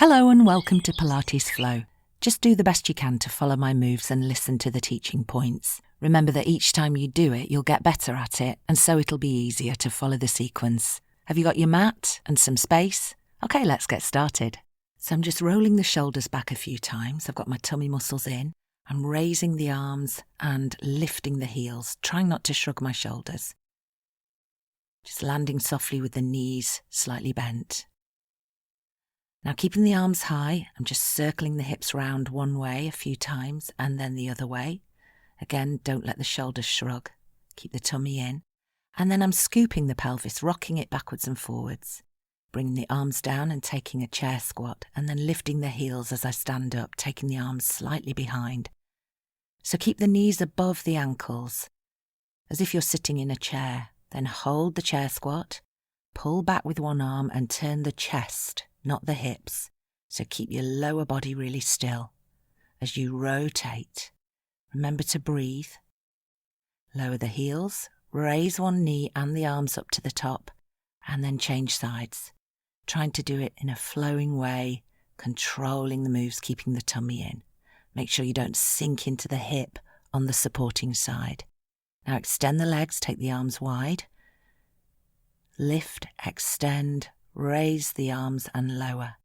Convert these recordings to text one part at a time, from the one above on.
Hello and welcome to Pilates Flow. Just do the best you can to follow my moves and listen to the teaching points. Remember that each time you do it, you'll get better at it, and so it'll be easier to follow the sequence. Have you got your mat and some space? Okay, let's get started. So I'm just rolling the shoulders back a few times. I've got my tummy muscles in. I'm raising the arms and lifting the heels, trying not to shrug my shoulders. Just landing softly with the knees slightly bent. Now keeping the arms high, I'm just circling the hips round one way a few times and then the other way. Again, don't let the shoulders shrug. Keep the tummy in. And then I'm scooping the pelvis, rocking it backwards and forwards. Bringing the arms down and taking a chair squat, and then lifting the heels as I stand up, taking the arms slightly behind. So keep the knees above the ankles, as if you're sitting in a chair. Then hold the chair squat, pull back with one arm and turn the chest, not the hips. So keep your lower body really still. As you rotate, remember to breathe. Lower the heels, raise one knee and the arms up to the top, and then change sides. Trying to do it in a flowing way, controlling the moves, keeping the tummy in. Make sure you don't sink into the hip on the supporting side. Now extend the legs, take the arms wide. Lift, extend, raise the arms and lower.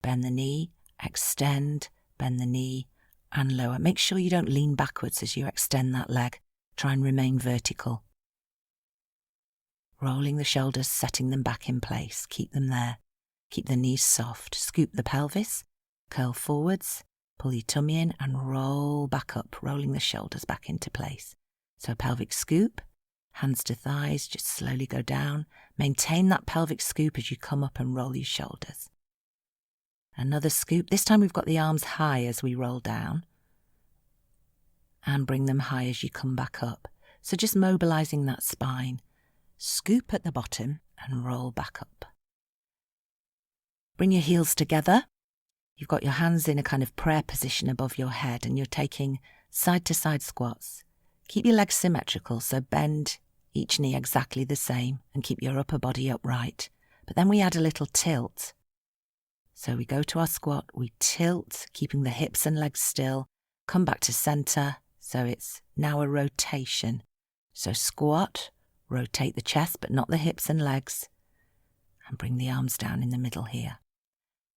Bend the knee, extend, bend the knee and lower. Make sure you don't lean backwards as you extend that leg. Try and remain vertical. Rolling the shoulders, setting them back in place. Keep them there. Keep the knees soft. Scoop the pelvis, curl forwards, pull your tummy in and roll back up, rolling the shoulders back into place. So pelvic scoop, hands to thighs, just slowly go down. Maintain that pelvic scoop as you come up and roll your shoulders. Another scoop. This time we've got the arms high as we roll down. And bring them high as you come back up. So just mobilising that spine. Scoop at the bottom and roll back up. Bring your heels together. You've got your hands in a kind of prayer position above your head and you're taking side-to-side squats. Keep your legs symmetrical, so bend each knee exactly the same and keep your upper body upright. But then we add a little tilt. So we go to our squat, we tilt, keeping the hips and legs still, come back to centre, so it's now a rotation. So squat, rotate the chest but not the hips and legs, and bring the arms down in the middle here.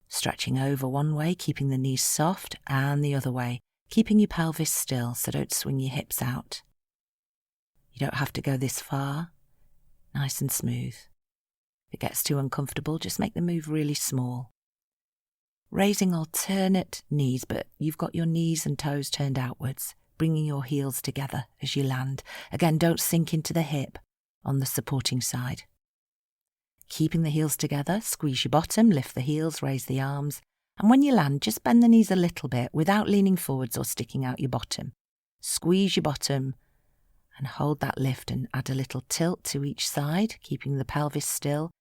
Stretching over one way, keeping the knees soft, and the other way, keeping your pelvis still, so don't swing your hips out. You don't have to go this far. Nice and smooth. If it gets too uncomfortable, just make the move really small. Raising alternate knees, but you've got your knees and toes turned outwards, bringing your heels together as you land. Again, don't sink into the hip on the supporting side. Keeping the heels together, squeeze your bottom, lift the heels, raise the arms. And when you land, just bend the knees a little bit without leaning forwards or sticking out your bottom. Squeeze your bottom and hold that lift and add a little tilt to each side, keeping the pelvis still.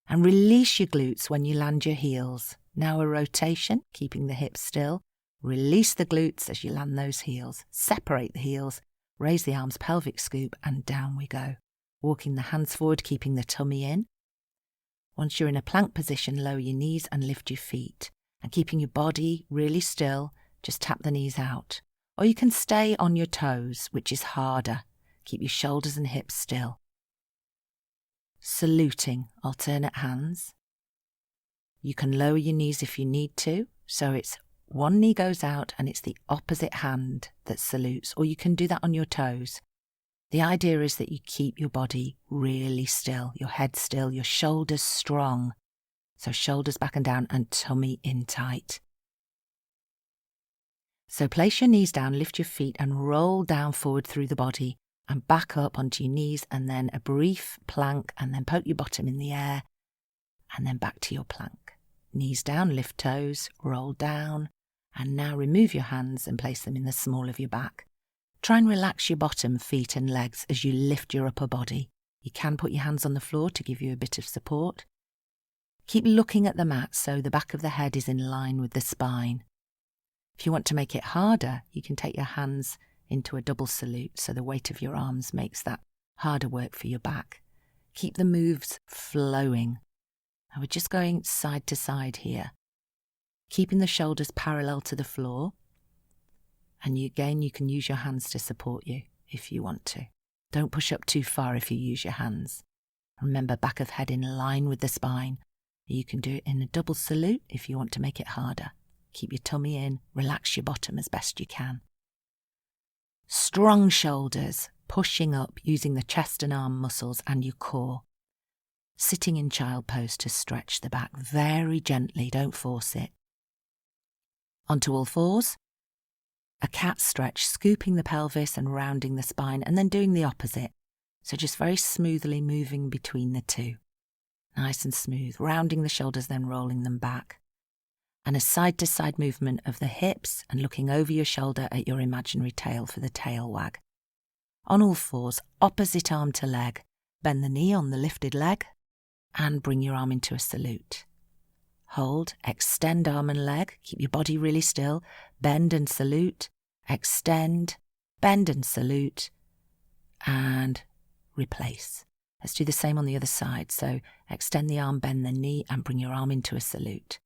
And release your glutes when you land your heels. Now a rotation, keeping the hips still. Release the glutes as you land those heels. Separate the heels, raise the arms, pelvic scoop, and down we go. Walking the hands forward, keeping the tummy in. Once you're in a plank position, lower your knees and lift your feet. And keeping your body really still, just tap the knees out. Or you can stay on your toes, which is harder. Keep your shoulders and hips still. Saluting, alternate hands. You can lower your knees if you need to, so it's one knee goes out and it's the opposite hand that salutes, or you can do that on your toes. The idea is that you keep your body really still, your head still, your shoulders strong. So shoulders back and down and tummy in tight. So place your knees down, lift your feet and roll down forward through the body and back up onto your knees and then a brief plank and then poke your bottom in the air and then back to your plank. Knees down, lift toes, roll down and now remove your hands and place them in the small of your back. Try and relax your bottom, feet and legs as you lift your upper body. You can put your hands on the floor to give you a bit of support. Keep looking at the mat so the back of the head is in line with the spine. If you want to make it harder, you can take your hands into a double salute so the weight of your arms makes that harder work for your back. Keep the moves flowing. Now we're just going side to side here. keeping the shoulders parallel to the floor. And you can use your hands to support you if you want to. Don't push up too far if you use your hands. Remember, back of head in line with the spine. You can do it in a double salute if you want to make it harder. Keep your tummy in, relax your bottom as best you can. Strong shoulders, pushing up using the chest and arm muscles and your core. Sitting in child pose to stretch the back very gently, don't force it. Onto all fours. A cat stretch, scooping the pelvis and rounding the spine, and then doing the opposite. So just very smoothly moving between the two. Nice and smooth, rounding the shoulders, then rolling them back. And a side-to-side movement of the hips and looking over your shoulder at your imaginary tail for the tail wag. On all fours, opposite arm to leg. Bend the knee on the lifted leg and bring your arm into a salute. Hold, extend arm and leg, keep your body really still, bend and salute, extend, bend and salute, and replace. Let's do the same on the other side. So extend the arm, bend the knee, and bring your arm into a salute.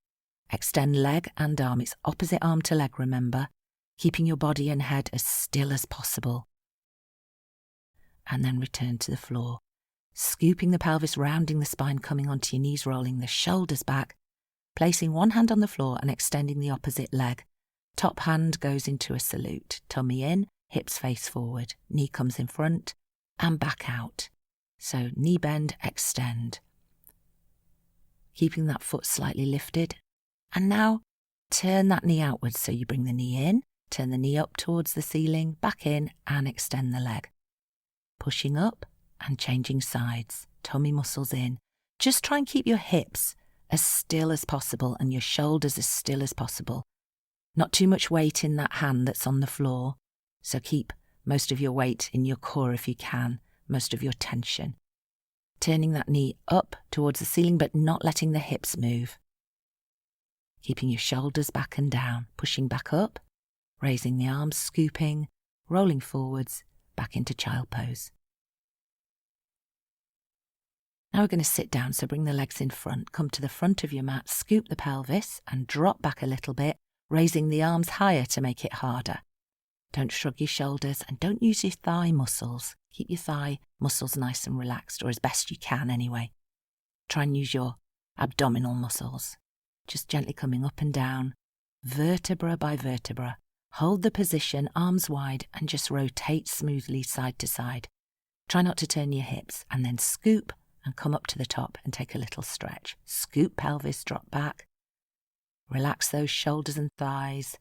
Extend leg and arm. It's opposite arm to leg, remember, keeping your body and head as still as possible. And then return to the floor. Scooping the pelvis, rounding the spine, coming onto your knees, rolling the shoulders back, placing one hand on the floor and extending the opposite leg. Top hand goes into a salute. Tummy in, hips face forward, knee comes in front and back out. So knee bend, extend. Keeping that foot slightly lifted. And now turn that knee outwards. So you bring the knee in, turn the knee up towards the ceiling, back in and extend the leg. Pushing up and changing sides. Tummy muscles in. Just try and keep your hips as still as possible and your shoulders as still as possible. Not too much weight in that hand that's on the floor. So keep most of your weight in your core if you can, most of your tension. Turning that knee up towards the ceiling but not letting the hips move. Keeping your shoulders back and down, pushing back up, raising the arms, scooping, rolling forwards, back into child pose. Now we're going to sit down, so bring the legs in front, come to the front of your mat, scoop the pelvis and drop back a little bit, raising the arms higher to make it harder. Don't shrug your shoulders and don't use your thigh muscles. Keep your thigh muscles nice and relaxed, or as best you can anyway. Try and use your abdominal muscles. Just gently coming up and down, vertebra by vertebra. Hold the position, arms wide, and just rotate smoothly side to side. Try not to turn your hips, and then scoop and come up to the top and take a little stretch. Scoop pelvis, drop back. Relax those shoulders and thighs.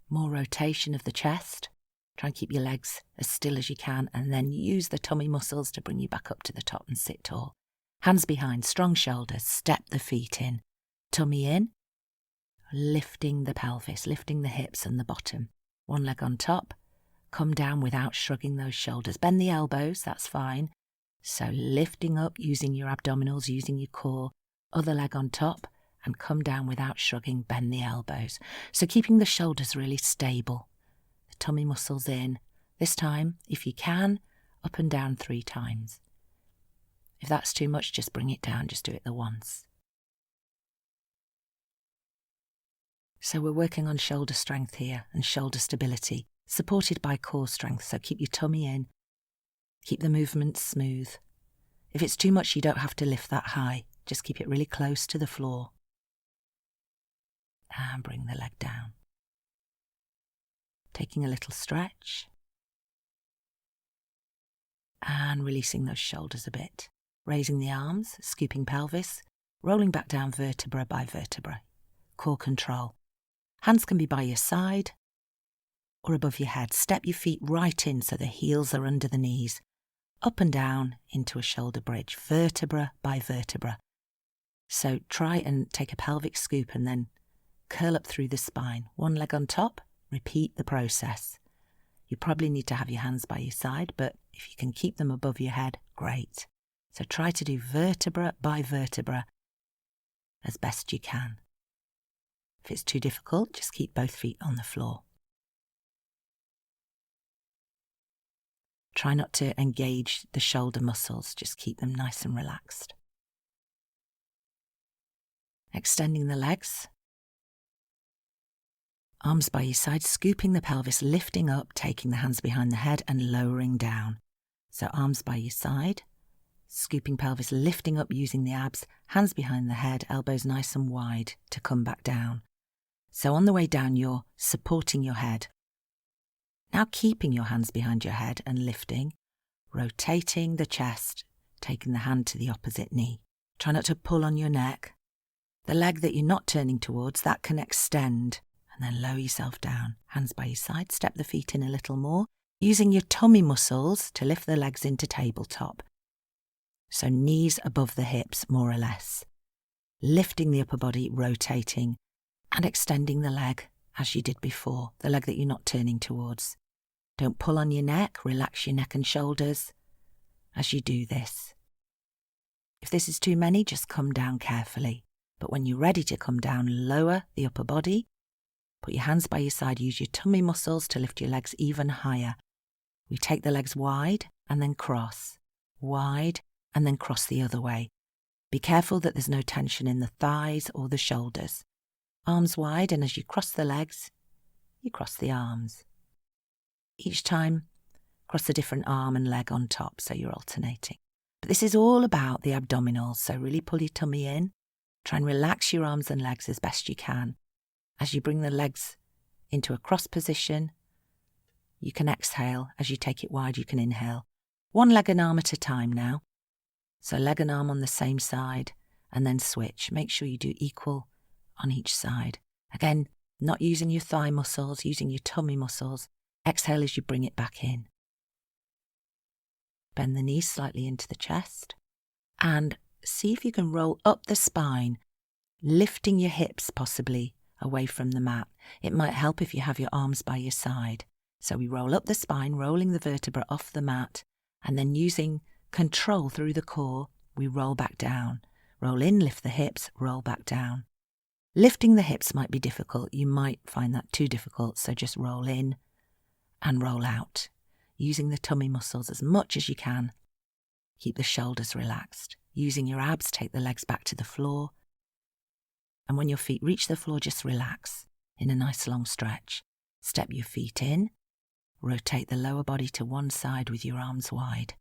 More rotation of the chest. Try and keep your legs as still as you can, and then use the tummy muscles to bring you back up to the top and sit tall. Hands behind, strong shoulders, step the feet in. Tummy in, lifting the pelvis, lifting the hips and the bottom. One leg on top. Come down without shrugging those shoulders. Bend the elbows, that's fine. So lifting up, using your abdominals, using your core. Other leg on top, and come down without shrugging, bend the elbows. So keeping the shoulders really stable. The tummy muscles in. This time, if you can, up and down 3 times. If that's too much, just bring it down, just do it the once. So we're working on shoulder strength here and shoulder stability, supported by core strength, so keep your tummy in. Keep the movements smooth. If it's too much, you don't have to lift that high. Just keep it really close to the floor. And bring the leg down. Taking a little stretch. And releasing those shoulders a bit. Raising the arms, scooping pelvis, rolling back down vertebra by vertebra. Core control. Hands can be by your side or above your head. Step your feet right in so the heels are under the knees. Up and down into a shoulder bridge, vertebra by vertebra. So try and take a pelvic scoop and then curl up through the spine. One leg on top, repeat the process. You probably need to have your hands by your side, but if you can keep them above your head, great. So try to do vertebra by vertebra as best you can. If it's too difficult, just keep both feet on the floor. Try not to engage the shoulder muscles, just keep them nice and relaxed. Extending the legs. Arms by your side, scooping the pelvis, lifting up, taking the hands behind the head and lowering down. So arms by your side, scooping pelvis, lifting up using the abs, hands behind the head, elbows nice and wide to come back down. So on the way down, you're supporting your head. Now keeping your hands behind your head and lifting, rotating the chest, taking the hand to the opposite knee. Try not to pull on your neck. The leg that you're not turning towards, that can extend, and then lower yourself down. Hands by your side, step the feet in a little more, using your tummy muscles to lift the legs into tabletop. So knees above the hips, more or less. Lifting the upper body, rotating, and extending the leg as you did before, the leg that you're not turning towards. Don't pull on your neck, relax your neck and shoulders as you do this. If this is too many, just come down carefully. But when you're ready to come down, lower the upper body. Put your hands by your side, use your tummy muscles to lift your legs even higher. We take the legs wide and then cross, wide and then cross the other way. Be careful that there's no tension in the thighs or the shoulders. Arms wide, and as you cross the legs, you cross the arms. Each time, cross a different arm and leg on top, so you're alternating. But this is all about the abdominals, so really pull your tummy in. Try and relax your arms and legs as best you can. As you bring the legs into a cross position, you can exhale. As you take it wide, you can inhale. One leg and arm at a time now. So leg and arm on the same side, and then switch. Make sure you do equal on each side. Again, not using your thigh muscles, using your tummy muscles. Exhale as you bring it back in. Bend the knees slightly into the chest and see if you can roll up the spine, lifting your hips possibly away from the mat. It might help if you have your arms by your side. So we roll up the spine, rolling the vertebra off the mat, and then using control through the core, we roll back down. Roll in, lift the hips, roll back down. Lifting the hips might be difficult. You might find that too difficult, so just roll in and roll out, using the tummy muscles as much as you can. Keep the shoulders relaxed. Using your abs, take the legs back to the floor. And when your feet reach the floor, just relax in a nice long stretch. Step your feet in. Rotate the lower body to one side with your arms wide.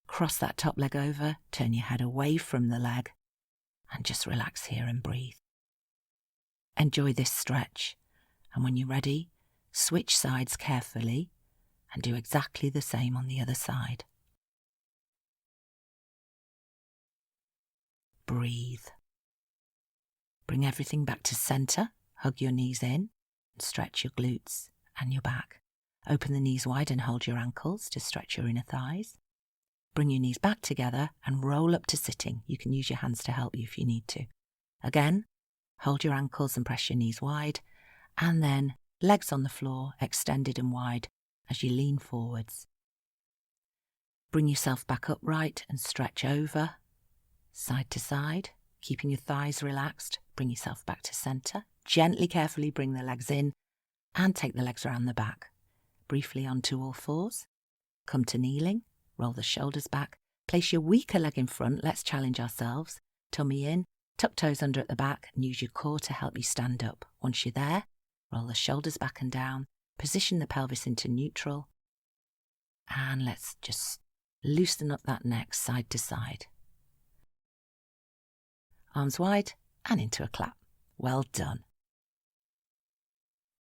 Cross that top leg over, turn your head away from the leg, and just relax here and breathe. Enjoy this stretch, and when you're ready, switch sides carefully and do exactly the same on the other side. Breathe. Bring everything back to centre, hug your knees in, and stretch your glutes and your back. Open the knees wide and hold your ankles to stretch your inner thighs. Bring your knees back together and roll up to sitting. You can use your hands to help you if you need to. Again, hold your ankles and press your knees wide, and then legs on the floor, extended and wide as you lean forwards. Bring yourself back upright and stretch over, side to side, keeping your thighs relaxed. Bring yourself back to centre. Gently, carefully bring the legs in and take the legs around the back. Briefly onto all fours. Come to kneeling. Roll the shoulders back. Place your weaker leg in front. Let's challenge ourselves. Tummy in. Tuck toes under at the back and use your core to help you stand up. Once you're there, roll the shoulders back and down. Position the pelvis into neutral. And let's just loosen up that neck side to side. Arms wide and into a clap. Well done.